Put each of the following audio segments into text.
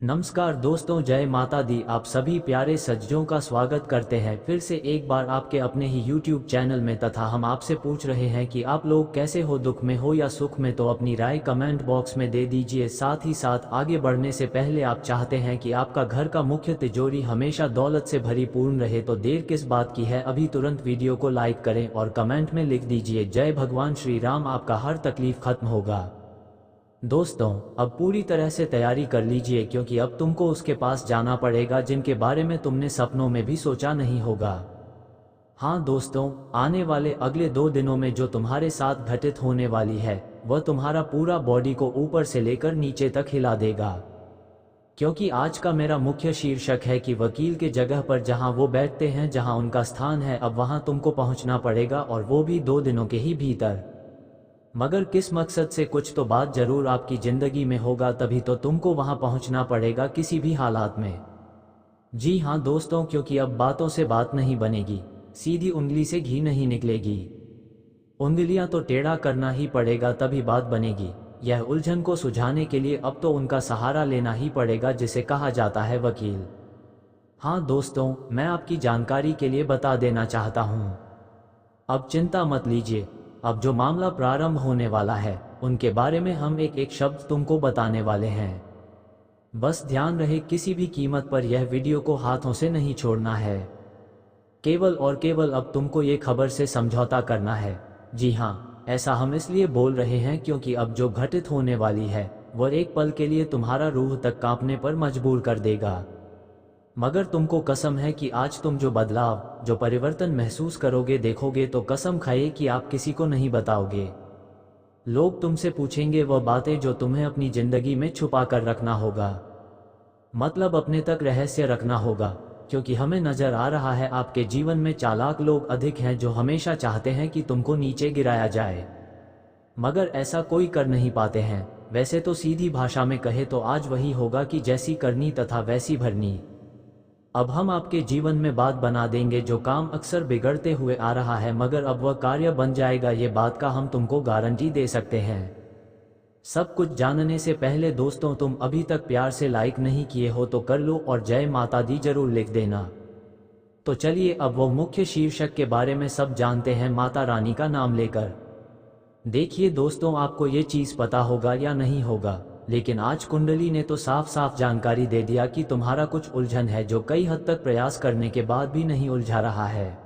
नमस्कार दोस्तों, जय माता दी। आप सभी प्यारे सज्जनों का स्वागत करते हैं फिर से एक बार आपके अपने ही YouTube चैनल में। तथा हम आपसे पूछ रहे हैं कि आप लोग कैसे हो, दुख में हो या सुख में, तो अपनी राय कमेंट बॉक्स में दे दीजिए। साथ ही साथ आगे बढ़ने से पहले आप चाहते हैं कि आपका घर का मुख्य तिजोरी हमेशा दौलत से भरी पूर्ण रहे, तो देर किस बात की है, अभी तुरंत वीडियो को लाइक करें और कमेंट में लिख दीजिए जय भगवान श्री राम। आपका हर तकलीफ खत्म होगा। दोस्तों, अब पूरी तरह से तैयारी कर लीजिए, क्योंकि अब तुमको उसके पास जाना पड़ेगा जिनके बारे में तुमने सपनों में भी सोचा नहीं होगा। हाँ दोस्तों, आने वाले अगले 2 दिनों में जो तुम्हारे साथ घटित होने वाली है वह तुम्हारा पूरा बॉडी को ऊपर से लेकर नीचे तक हिला देगा। क्योंकि आज का मेरा मुख्य शीर्षक है कि वकील के जगह पर जहां वो बैठते हैं, जहां उनका स्थान है, अब वहां तुमको पहुंचना पड़ेगा, और वो भी 2 दिनों के ही भीतर। मगर किस मकसद से, कुछ तो बात जरूर आपकी जिंदगी में होगा, तभी तो तुमको वहां पहुंचना पड़ेगा किसी भी हालात में। जी हाँ दोस्तों, क्योंकि अब बातों से बात नहीं बनेगी, सीधी उंगली से घी नहीं निकलेगी। उंगलियां तो टेढ़ा करना ही पड़ेगा, तभी बात बनेगी। यह उलझन को सुलझाने के लिए अब तो उनका सहारा लेना ही पड़ेगा, जिसे कहा जाता है वकील। हाँ दोस्तों, मैं आपकी जानकारी के लिए बता देना चाहता हूँ, अब चिंता मत लीजिए। अब जो मामला प्रारंभ होने वाला है उनके बारे में हम एक एक शब्द तुमको बताने वाले हैं। बस ध्यान रहे, किसी भी कीमत पर यह वीडियो को हाथों से नहीं छोड़ना है। केवल और केवल अब तुमको ये खबर से समझौता करना है। जी हाँ, ऐसा हम इसलिए बोल रहे हैं क्योंकि अब जो घटित होने वाली है वह एक पल के लिए तुम्हारा रूह तक कांपने पर मजबूर कर देगा। मगर तुमको कसम है कि आज तुम जो बदलाव, जो परिवर्तन महसूस करोगे, देखोगे, तो कसम खाइए कि आप किसी को नहीं बताओगे। लोग तुमसे पूछेंगे वह बातें जो तुम्हें अपनी जिंदगी में छुपा कर रखना होगा, मतलब अपने तक रहस्य रखना होगा। क्योंकि हमें नजर आ रहा है आपके जीवन में चालाक लोग अधिक हैं जो हमेशा चाहते हैं कि तुमको नीचे गिराया जाए, मगर ऐसा कोई कर नहीं पाते हैं। वैसे तो सीधी भाषा में कहे तो आज वही होगा कि जैसी करनी तथा वैसी भरनी। अब हम आपके जीवन में बात बना देंगे, जो काम अक्सर बिगड़ते हुए आ रहा है, मगर अब वह कार्य बन जाएगा, ये बात का हम तुमको गारंटी दे सकते हैं। सब कुछ जानने से पहले दोस्तों, तुम अभी तक प्यार से लाइक नहीं किए हो तो कर लो, और जय माता दी जरूर लिख देना। तो चलिए अब वो मुख्य शीर्षक के बारे में सब जानते हैं, माता रानी का नाम लेकर। देखिए दोस्तों, आपको ये चीज़ पता होगा या नहीं होगा, लेकिन आज कुंडली ने तो साफ साफ जानकारी दे दिया कि तुम्हारा कुछ उलझन है जो कई हद तक प्रयास करने के बाद भी नहीं उलझा रहा है।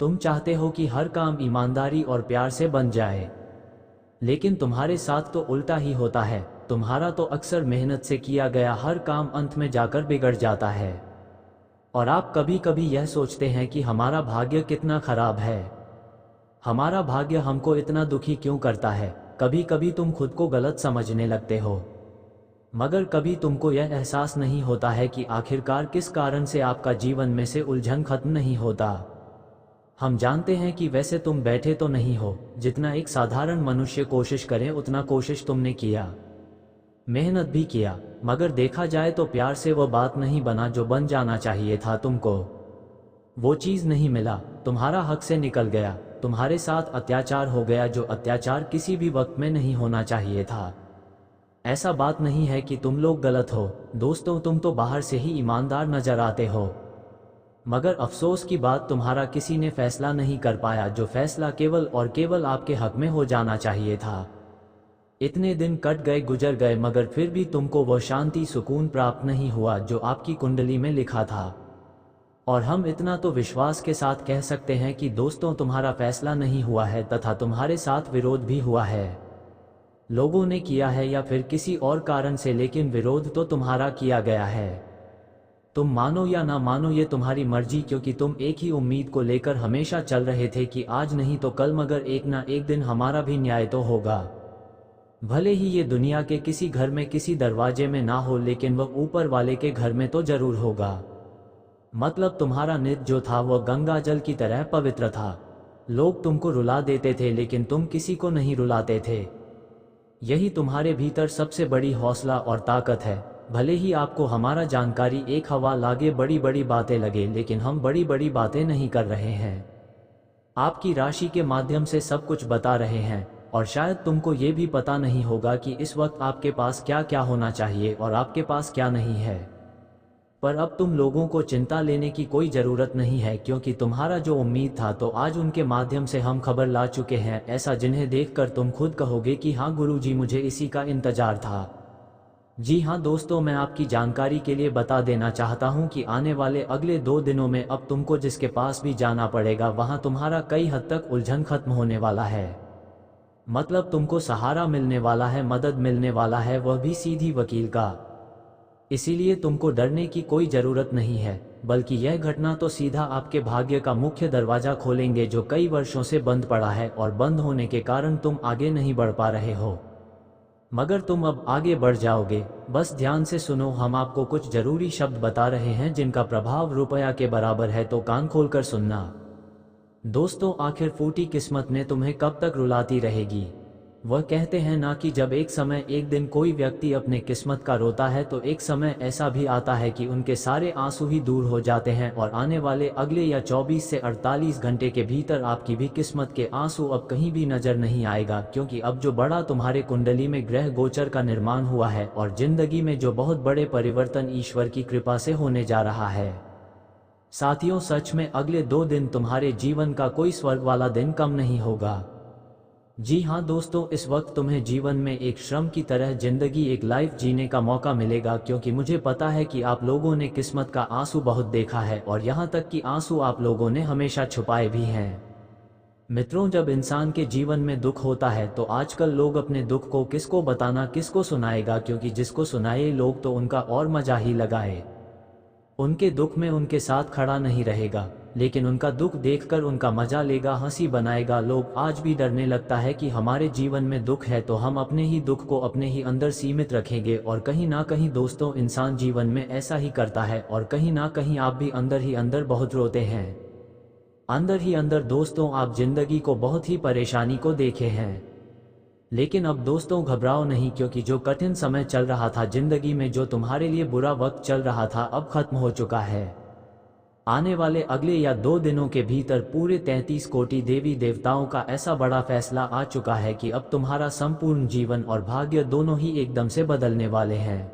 तुम चाहते हो कि हर काम ईमानदारी और प्यार से बन जाए, लेकिन तुम्हारे साथ तो उल्टा ही होता है। तुम्हारा तो अक्सर मेहनत से किया गया हर काम अंत में जाकर बिगड़ जाता है। और आप कभी कभी यह सोचते हैं कि हमारा भाग्य कितना खराब है, हमारा भाग्य हमको इतना दुखी क्यों करता है। कभी कभी तुम खुद को गलत समझने लगते हो, मगर कभी तुमको यह एहसास नहीं होता है कि आखिरकार किस कारण से आपका जीवन में से उलझन खत्म नहीं होता। हम जानते हैं कि वैसे तुम बैठे तो नहीं हो, जितना एक साधारण मनुष्य कोशिश करे उतना कोशिश तुमने किया, मेहनत भी किया, मगर देखा जाए तो प्यार से वह बात नहीं बना जो बन जाना चाहिए था। तुमको वो चीज़ नहीं मिला, तुम्हारा हक से निकल गया, तुम्हारे साथ अत्याचार हो गया, जो अत्याचार किसी भी वक्त में नहीं होना चाहिए था। ऐसा बात नहीं है कि तुम लोग गलत हो दोस्तों, तुम तो बाहर से ही ईमानदार नजर आते हो, मगर अफसोस की बात, तुम्हारा किसी ने फैसला नहीं कर पाया, जो फैसला केवल और केवल आपके हक में हो जाना चाहिए था। इतने दिन कट गए, गुजर गए, मगर फिर भी तुमको वह शांति, सुकून प्राप्त नहीं हुआ जो आपकी कुंडली में लिखा था। और हम इतना तो विश्वास के साथ कह सकते हैं कि दोस्तों, तुम्हारा फैसला नहीं हुआ है, तथा तुम्हारे साथ विरोध भी हुआ है। लोगों ने किया है या फिर किसी और कारण से, लेकिन विरोध तो तुम्हारा किया गया है। तुम मानो या ना मानो ये तुम्हारी मर्जी, क्योंकि तुम एक ही उम्मीद को लेकर हमेशा चल रहे थे कि आज नहीं तो कल, मगर एक ना एक दिन हमारा भी न्याय तो होगा। भले ही ये दुनिया के किसी घर में, किसी दरवाजे में ना हो, लेकिन वह ऊपर वाले के घर में तो जरूर होगा। मतलब तुम्हारा नित्य जो था वह गंगा जल की तरह पवित्र था। लोग तुमको रुला देते थे, लेकिन तुम किसी को नहीं रुलाते थे। यही तुम्हारे भीतर सबसे बड़ी हौसला और ताकत है। भले ही आपको हमारा जानकारी एक हवा लागे, बड़ी बड़ी बातें लगे, लेकिन हम बड़ी बड़ी बातें नहीं कर रहे हैं। आपकी राशि के माध्यम से सब कुछ बता रहे हैं। और शायद तुमको ये भी पता नहीं होगा कि इस वक्त आपके पास क्या क्या होना चाहिए और आपके पास क्या नहीं है। पर अब तुम लोगों को चिंता लेने की कोई ज़रूरत नहीं है, क्योंकि तुम्हारा जो उम्मीद था तो आज उनके माध्यम से हम खबर ला चुके हैं, ऐसा जिन्हें देखकर तुम खुद कहोगे कि हाँ गुरुजी, मुझे इसी का इंतजार था। जी हाँ दोस्तों, मैं आपकी जानकारी के लिए बता देना चाहता हूँ कि आने वाले अगले 2 दिनों में अब तुमको जिसके पास भी जाना पड़ेगा वहाँ तुम्हारा कई हद तक उलझन खत्म होने वाला है। मतलब तुमको सहारा मिलने वाला है, मदद मिलने वाला है, वह भी सीधी वकील का। इसीलिए तुमको डरने की कोई ज़रूरत नहीं है, बल्कि यह घटना तो सीधा आपके भाग्य का मुख्य दरवाज़ा खोलेंगे जो कई वर्षों से बंद पड़ा है और बंद होने के कारण तुम आगे नहीं बढ़ पा रहे हो। मगर तुम अब आगे बढ़ जाओगे। बस ध्यान से सुनो, हम आपको कुछ ज़रूरी शब्द बता रहे हैं जिनका प्रभाव रुपया के बराबर है, तो कान खोलकर सुनना। दोस्तों, आखिर फूटी किस्मत ने तुम्हें कब तक रुलाती रहेगी? वह कहते हैं ना कि जब एक समय एक दिन कोई व्यक्ति अपने किस्मत का रोता है तो एक समय ऐसा भी आता है कि उनके सारे आंसू ही दूर हो जाते हैं और आने वाले अगले या 24 से 48 घंटे के भीतर आपकी भी किस्मत के आंसू अब कहीं भी नजर नहीं आएगा, क्योंकि अब जो बड़ा तुम्हारे कुंडली में ग्रह गोचर का निर्माण हुआ है और जिंदगी में जो बहुत बड़े परिवर्तन ईश्वर की कृपा से होने जा रहा है। साथियों, सच में अगले 2 दिन तुम्हारे जीवन का कोई स्वर्ग वाला दिन कम नहीं होगा। जी हाँ दोस्तों, इस वक्त तुम्हें जीवन में एक श्रम की तरह जिंदगी, एक लाइफ जीने का मौका मिलेगा, क्योंकि मुझे पता है कि आप लोगों ने किस्मत का आंसू बहुत देखा है और यहाँ तक कि आंसू आप लोगों ने हमेशा छुपाए भी हैं। मित्रों, जब इंसान के जीवन में दुख होता है तो आजकल लोग अपने दुख को किसको बताना, किसको सुनाएगा, क्योंकि जिसको सुनाए लोग तो उनका और मजा ही लगाए। उनके दुख में उनके साथ खड़ा नहीं रहेगा, लेकिन उनका दुख देखकर उनका मजा लेगा, हंसी बनाएगा। लोग आज भी डरने लगता है कि हमारे जीवन में दुख है तो हम अपने ही दुख को अपने ही अंदर सीमित रखेंगे, और कहीं ना कहीं दोस्तों, इंसान जीवन में ऐसा ही करता है और कहीं ना कहीं आप भी अंदर ही अंदर बहुत रोते हैं। अंदर ही अंदर दोस्तों, आप जिंदगी को बहुत ही परेशानी को देखे हैं। लेकिन अब दोस्तों घबराओ नहीं, क्योंकि जो कठिन समय चल रहा था जिंदगी में, जो तुम्हारे लिए बुरा वक्त चल रहा था, अब खत्म हो चुका है। आने वाले अगले या 2 दिनों के भीतर पूरे 33 कोटि देवी देवताओं का ऐसा बड़ा फैसला आ चुका है कि अब तुम्हारा संपूर्ण जीवन और भाग्य दोनों ही एकदम से बदलने वाले हैं।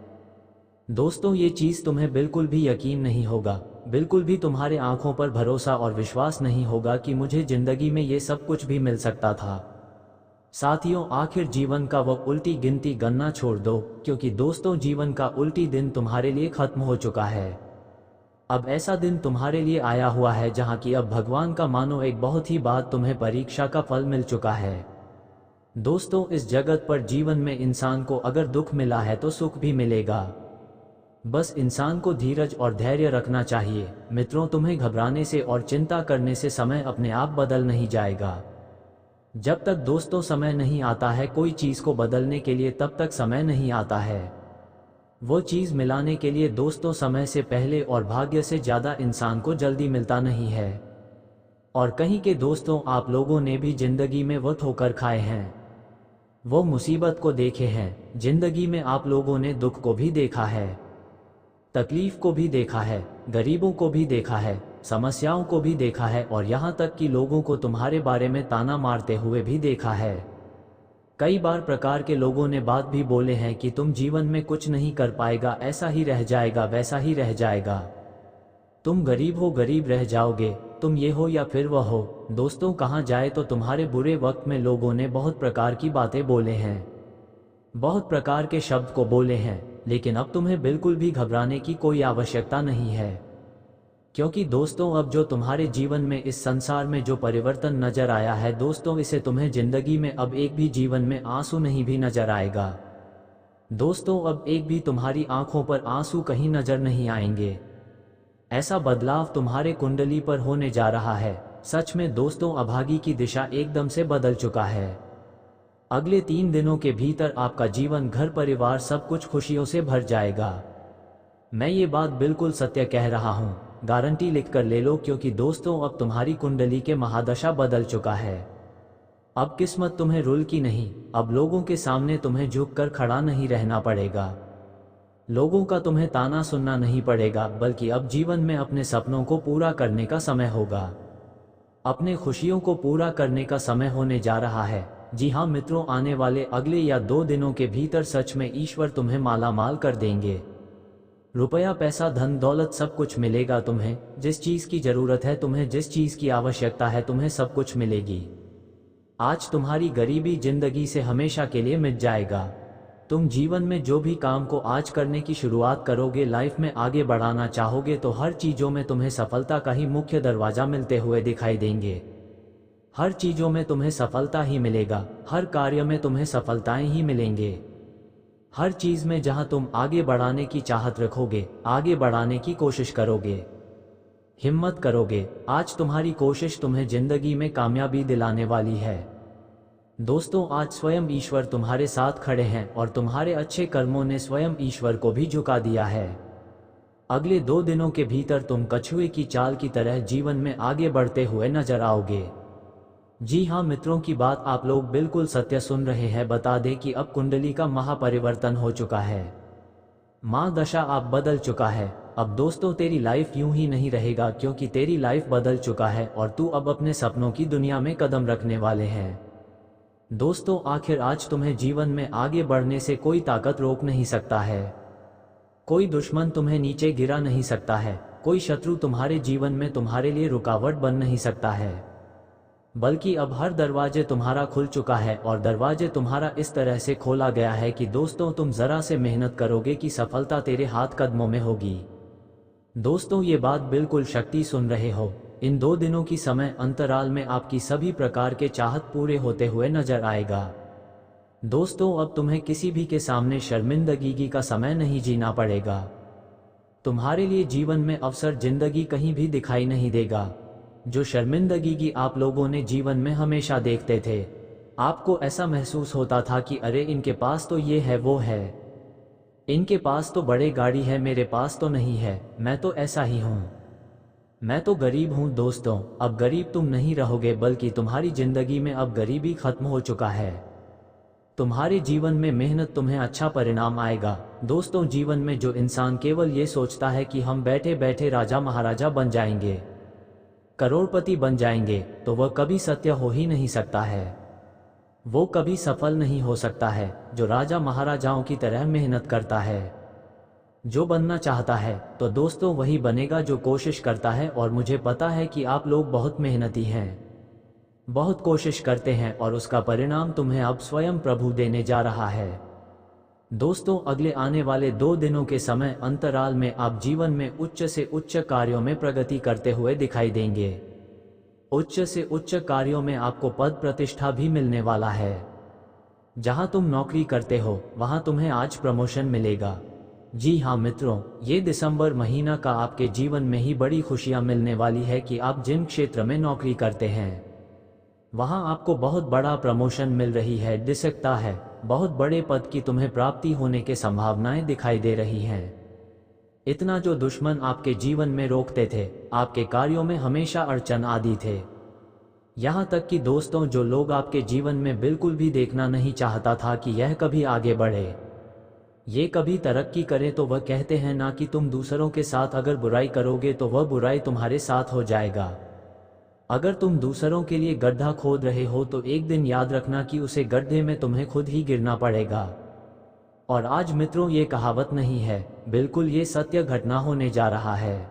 दोस्तों, ये चीज़ तुम्हें बिल्कुल भी यकीन नहीं होगा, बिल्कुल भी तुम्हारे आंखों पर भरोसा और विश्वास नहीं होगा कि मुझे जिंदगी में ये सब कुछ भी मिल सकता था। साथियों, आखिर जीवन का वह उल्टी गिनती गणना छोड़ दो, क्योंकि दोस्तों जीवन का उल्टी दिन तुम्हारे लिए खत्म हो चुका है। अब ऐसा दिन तुम्हारे लिए आया हुआ है जहां कि अब भगवान का मानो एक बहुत ही बाद तुम्हें परीक्षा का फल मिल चुका है। दोस्तों, इस जगत पर जीवन में इंसान को अगर दुख मिला है तो सुख भी मिलेगा। बस इंसान को धीरज और धैर्य रखना चाहिए। मित्रों, तुम्हें घबराने से और चिंता करने से समय अपने आप बदल नहीं जाएगा। जब तक दोस्तों समय नहीं आता है कोई चीज़ को बदलने के लिए, तब तक समय नहीं आता है वो चीज़ मिलाने के लिए। दोस्तों, समय से पहले और भाग्य से ज़्यादा इंसान को जल्दी मिलता नहीं है। और कहीं के दोस्तों, आप लोगों ने भी जिंदगी में वो ठोकर खाए हैं, वो मुसीबत को देखे हैं। जिंदगी में आप लोगों ने दुख को भी देखा है, तकलीफ को भी देखा है, गरीबों को भी देखा है, समस्याओं को भी देखा है, और यहाँ तक कि लोगों को तुम्हारे बारे में ताना मारते हुए भी देखा है। कई बार प्रकार के लोगों ने बात भी बोले हैं कि तुम जीवन में कुछ नहीं कर पाएगा, ऐसा ही रह जाएगा, वैसा ही रह जाएगा, तुम गरीब हो, गरीब रह जाओगे, तुम ये हो या फिर वह हो। दोस्तों, कहाँ जाए तो तुम्हारे बुरे वक्त में लोगों ने बहुत प्रकार की बातें बोले हैं, बहुत प्रकार के शब्द को बोले हैं, लेकिन अब तुम्हें बिल्कुल भी घबराने की कोई आवश्यकता नहीं है। क्योंकि दोस्तों, अब जो तुम्हारे जीवन में, इस संसार में जो परिवर्तन नजर आया है दोस्तों, इसे तुम्हें जिंदगी में अब एक भी जीवन में आंसू नहीं भी नजर आएगा। दोस्तों, अब एक भी तुम्हारी आंखों पर आंसू कहीं नजर नहीं आएंगे। ऐसा बदलाव तुम्हारे कुंडली पर होने जा रहा है। सच में दोस्तों, अभागी की दिशा एकदम से बदल चुका है। अगले 3 दिनों के भीतर आपका जीवन, घर परिवार सब कुछ खुशियों से भर जाएगा। मैं ये बात बिल्कुल सत्य कह रहा हूँ, गारंटी लिख कर ले लो, क्योंकि दोस्तों अब तुम्हारी कुंडली के महादशा बदल चुका है। अब किस्मत तुम्हें रुल की नहीं, अब लोगों के सामने तुम्हें झुक कर खड़ा नहीं रहना पड़ेगा, लोगों का तुम्हें ताना सुनना नहीं पड़ेगा, बल्कि अब जीवन में अपने सपनों को पूरा करने का समय होगा, अपने खुशियों को पूरा करने का समय होने जा रहा है। जी हाँ मित्रों, आने वाले अगले या 2 दिनों के भीतर सच में ईश्वर तुम्हें माला माल कर देंगे। रुपया, पैसा, धन दौलत सब कुछ मिलेगा तुम्हें। जिस चीज़ की ज़रूरत है तुम्हें, जिस चीज़ की आवश्यकता है तुम्हें, सब कुछ मिलेगी। आज तुम्हारी गरीबी जिंदगी से हमेशा के लिए मिट जाएगा। तुम जीवन में जो भी काम को आज करने की शुरुआत करोगे, लाइफ में आगे बढ़ाना चाहोगे, तो हर चीज़ों में तुम्हें सफलता का ही मुख्य दरवाज़ा मिलते हुए दिखाई देंगे। हर चीज़ों में तुम्हें सफलता ही मिलेगा, हर कार्य में तुम्हें सफलताएं ही मिलेंगे। हर चीज़ में जहां तुम आगे बढ़ाने की चाहत रखोगे, आगे बढ़ाने की कोशिश करोगे, हिम्मत करोगे, आज तुम्हारी कोशिश तुम्हें जिंदगी में कामयाबी दिलाने वाली है। दोस्तों, आज स्वयं ईश्वर तुम्हारे साथ खड़े हैं और तुम्हारे अच्छे कर्मों ने स्वयं ईश्वर को भी झुका दिया है। अगले 2 दिनों के भीतर तुम कछुए की चाल की तरह जीवन में आगे बढ़ते हुए नजर आओगे। जी हाँ मित्रों, की बात आप लोग बिल्कुल सत्य सुन रहे हैं। बता दें कि अब कुंडली का महापरिवर्तन हो चुका है, माँ दशा आप बदल चुका है। अब दोस्तों तेरी लाइफ यूं ही नहीं रहेगा, क्योंकि तेरी लाइफ बदल चुका है और तू अब अपने सपनों की दुनिया में कदम रखने वाले हैं। दोस्तों, आखिर आज तुम्हें जीवन में आगे बढ़ने से कोई ताकत रोक नहीं सकता है। कोई दुश्मन तुम्हें नीचे गिरा नहीं सकता है, कोई शत्रु तुम्हारे जीवन में तुम्हारे लिए रुकावट बन नहीं सकता है। बल्कि अब हर दरवाजे तुम्हारा खुल चुका है और दरवाजे तुम्हारा इस तरह से खोला गया है कि दोस्तों तुम जरा से मेहनत करोगे कि सफलता तेरे हाथ कदमों में होगी। दोस्तों, ये बात बिल्कुल शक्ति सुन रहे हो। इन 2 दिनों की समय अंतराल में आपकी सभी प्रकार के चाहत पूरे होते हुए नजर आएगा। दोस्तों, अब तुम्हें किसी भी के सामने शर्मिंदगी का समय नहीं जीना पड़ेगा। तुम्हारे लिए जीवन में अवसर जिंदगी कहीं भी दिखाई नहीं देगा। जो शर्मिंदगी आप लोगों ने जीवन में हमेशा देखते थे, आपको ऐसा महसूस होता था कि अरे इनके पास तो ये है वो है, इनके पास तो बड़े गाड़ी है, मेरे पास तो नहीं है, मैं तो ऐसा ही हूँ, मैं तो गरीब हूँ। दोस्तों, अब गरीब तुम नहीं रहोगे, बल्कि तुम्हारी जिंदगी में अब गरीबी खत्म हो चुका है। तुम्हारे जीवन में मेहनत तुम्हें अच्छा परिणाम आएगा। दोस्तों, जीवन में जो इंसान केवल ये सोचता है कि हम बैठे बैठे राजा महाराजा बन जाएंगे, करोड़पति बन जाएंगे, तो वह कभी सत्य हो ही नहीं सकता है, वो कभी सफल नहीं हो सकता है। जो राजा महाराजाओं की तरह मेहनत करता है, जो बनना चाहता है, तो दोस्तों वही बनेगा जो कोशिश करता है। और मुझे पता है कि आप लोग बहुत मेहनती हैं, बहुत कोशिश करते हैं और उसका परिणाम तुम्हें अब स्वयं प्रभु देने जा रहा है। दोस्तों, अगले आने वाले 2 दिनों के समय अंतराल में आप जीवन में उच्च से उच्च कार्यों में प्रगति करते हुए दिखाई देंगे। उच्च से उच्च कार्यों में आपको पद प्रतिष्ठा भी मिलने वाला है। जहां तुम नौकरी करते हो वहां तुम्हें आज प्रमोशन मिलेगा। जी हाँ मित्रों, ये दिसंबर महीना का आपके जीवन में ही बड़ी खुशियां मिलने वाली है कि आप जिन क्षेत्र में नौकरी करते हैं वहां आपको बहुत बड़ा प्रमोशन मिल रही है, दिखता है। बहुत बड़े पद की तुम्हें प्राप्ति होने के संभावनाएं दिखाई दे रही हैं। इतना जो दुश्मन आपके जीवन में रोकते थे, आपके कार्यों में हमेशा अड़चन आदि थे, यहाँ तक कि दोस्तों जो लोग आपके जीवन में बिल्कुल भी देखना नहीं चाहता था कि यह कभी आगे बढ़े, ये कभी तरक्की करे, तो वह कहते हैं ना कि तुम दूसरों के साथ अगर बुराई करोगे तो वह बुराई तुम्हारे साथ हो जाएगा। अगर तुम दूसरों के लिए गड्ढा खोद रहे हो तो एक दिन याद रखना कि उसे गड्ढे में तुम्हें खुद ही गिरना पड़ेगा। और आज मित्रों, ये कहावत नहीं है, बिल्कुल ये सत्य घटना होने जा रहा है,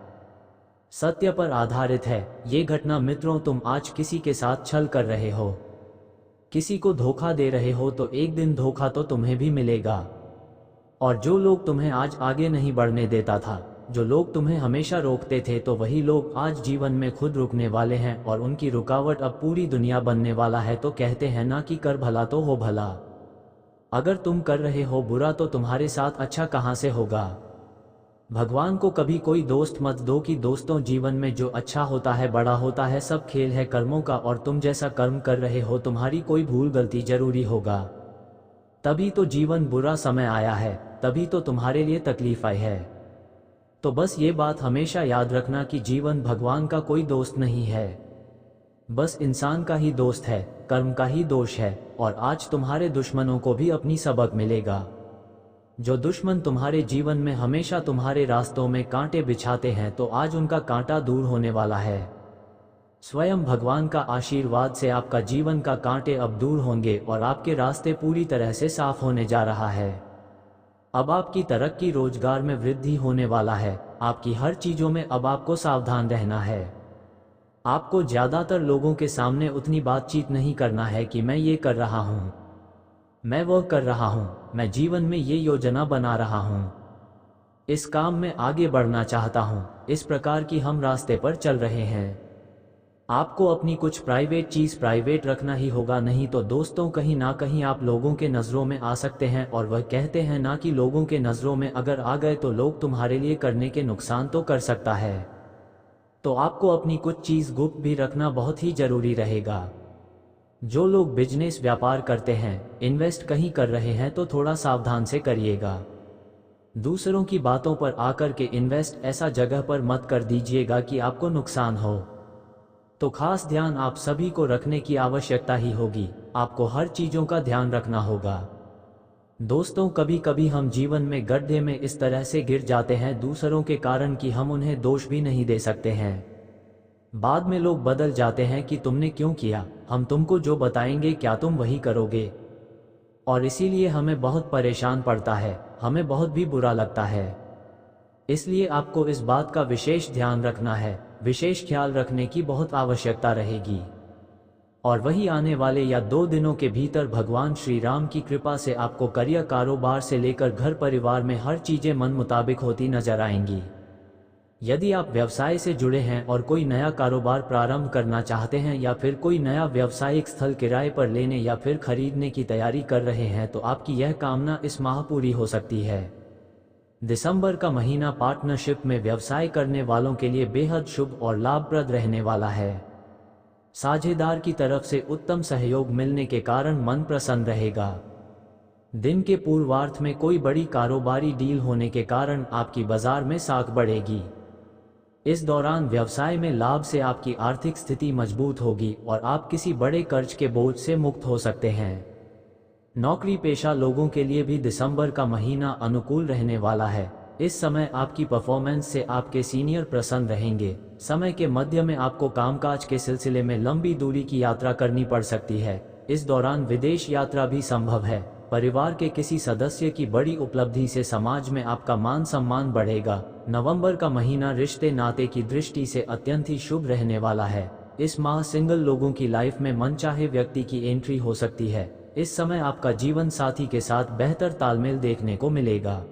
सत्य पर आधारित है ये घटना। मित्रों, तुम आज किसी के साथ छल कर रहे हो, किसी को धोखा दे रहे हो, तो एक दिन धोखा तो तुम्हें भी मिलेगा। और जो लोग तुम्हें आज आगे नहीं बढ़ने देता था, जो लोग तुम्हें हमेशा रोकते थे, तो वही लोग आज जीवन में खुद रुकने वाले हैं और उनकी रुकावट अब पूरी दुनिया बनने वाला है। तो कहते हैं ना कि कर भला तो हो भला। अगर तुम कर रहे हो बुरा तो तुम्हारे साथ अच्छा कहाँ से होगा। भगवान को कभी कोई दोस्त मत दो कि दोस्तों जीवन में जो अच्छा होता है बड़ा होता है, सब खेल है कर्मों का, और तुम जैसा कर्म कर रहे हो तुम्हारी कोई भूल गलती जरूरी होगा, तभी तो जीवन बुरा समय आया है, तभी तो तुम्हारे लिए तकलीफ आई है। तो बस ये बात हमेशा याद रखना कि जीवन भगवान का कोई दोस्त नहीं है, बस इंसान का ही दोस्त है, कर्म का ही दोष है। और आज तुम्हारे दुश्मनों को भी अपनी सबक मिलेगा। जो दुश्मन तुम्हारे जीवन में हमेशा तुम्हारे रास्तों में कांटे बिछाते हैं, तो आज उनका कांटा दूर होने वाला है। स्वयं भगवान का आशीर्वाद से आपका जीवन का कांटे अब दूर होंगे और आपके रास्ते पूरी तरह से साफ होने जा रहा है। अब आपकी तरक्की, रोजगार में वृद्धि होने वाला है। आपकी हर चीजों में अब आपको सावधान रहना है। आपको ज्यादातर लोगों के सामने उतनी बातचीत नहीं करना है कि मैं ये कर रहा हूँ, मैं वो कर रहा हूँ, मैं जीवन में ये योजना बना रहा हूँ, इस काम में आगे बढ़ना चाहता हूँ। इस प्रकार की हम रास्ते पर चल रहे हैं। आपको अपनी कुछ प्राइवेट चीज़ प्राइवेट रखना ही होगा, नहीं तो दोस्तों कहीं ना कहीं आप लोगों के नज़रों में आ सकते हैं। और वह कहते हैं ना कि लोगों के नज़रों में अगर आ गए तो लोग तुम्हारे लिए करने के नुकसान तो कर सकता है। तो आपको अपनी कुछ चीज़ गुप्त भी रखना बहुत ही ज़रूरी रहेगा। जो लोग बिजनेस व्यापार करते हैं, इन्वेस्ट कहीं कर रहे हैं तो थोड़ा सावधान से करिएगा। दूसरों की बातों पर आकर के इन्वेस्ट ऐसा जगह पर मत कर दीजिएगा कि आपको नुकसान हो। तो खास ध्यान आप सभी को रखने की आवश्यकता ही होगी। आपको हर चीज़ों का ध्यान रखना होगा। दोस्तों, कभी कभी हम जीवन में गड्ढे में इस तरह से गिर जाते हैं दूसरों के कारण कि हम उन्हें दोष भी नहीं दे सकते हैं। बाद में लोग बदल जाते हैं कि तुमने क्यों किया, हम तुमको जो बताएंगे क्या तुम वही करोगे। और इसीलिए हमें बहुत परेशान पड़ता है, हमें बहुत भी बुरा लगता है। इसलिए आपको इस बात का विशेष ध्यान रखना है, विशेष ख्याल रखने की बहुत आवश्यकता रहेगी। और वही आने वाले या 2 दिनों के भीतर भगवान श्री राम की कृपा से आपको करियर, कारोबार से लेकर घर परिवार में हर चीज़ें मन मुताबिक होती नजर आएंगी। यदि आप व्यवसाय से जुड़े हैं और कोई नया कारोबार प्रारंभ करना चाहते हैं या फिर कोई नया व्यावसायिक स्थल किराए पर लेने या फिर खरीदने की तैयारी कर रहे हैं तो आपकी यह कामना इस माह पूरी हो सकती है। दिसंबर का महीना पार्टनरशिप में व्यवसाय करने वालों के लिए बेहद शुभ और लाभप्रद रहने वाला है। साझेदार की तरफ से उत्तम सहयोग मिलने के कारण मन प्रसन्न रहेगा। दिन के पूर्वार्ध में कोई बड़ी कारोबारी डील होने के कारण आपकी बाजार में साख बढ़ेगी। इस दौरान व्यवसाय में लाभ से आपकी आर्थिक स्थिति मजबूत होगी और आप किसी बड़े कर्ज के बोझ से मुक्त हो सकते हैं। नौकरी पेशा लोगों के लिए भी दिसंबर का महीना अनुकूल रहने वाला है। इस समय आपकी परफॉर्मेंस से आपके सीनियर प्रसन्न रहेंगे। समय के मध्य में आपको कामकाज के सिलसिले में लंबी दूरी की यात्रा करनी पड़ सकती है। इस दौरान विदेश यात्रा भी संभव है। परिवार के किसी सदस्य की बड़ी उपलब्धि से समाज में आपका मान सम्मान बढ़ेगा। नवंबर का महीना रिश्ते नाते की दृष्टि से अत्यंत ही शुभ रहने वाला है। इस माह सिंगल लोगों की लाइफ में मनचाहे व्यक्ति की एंट्री हो सकती है। इस समय आपका जीवन साथी के साथ बेहतर तालमेल देखने को मिलेगा।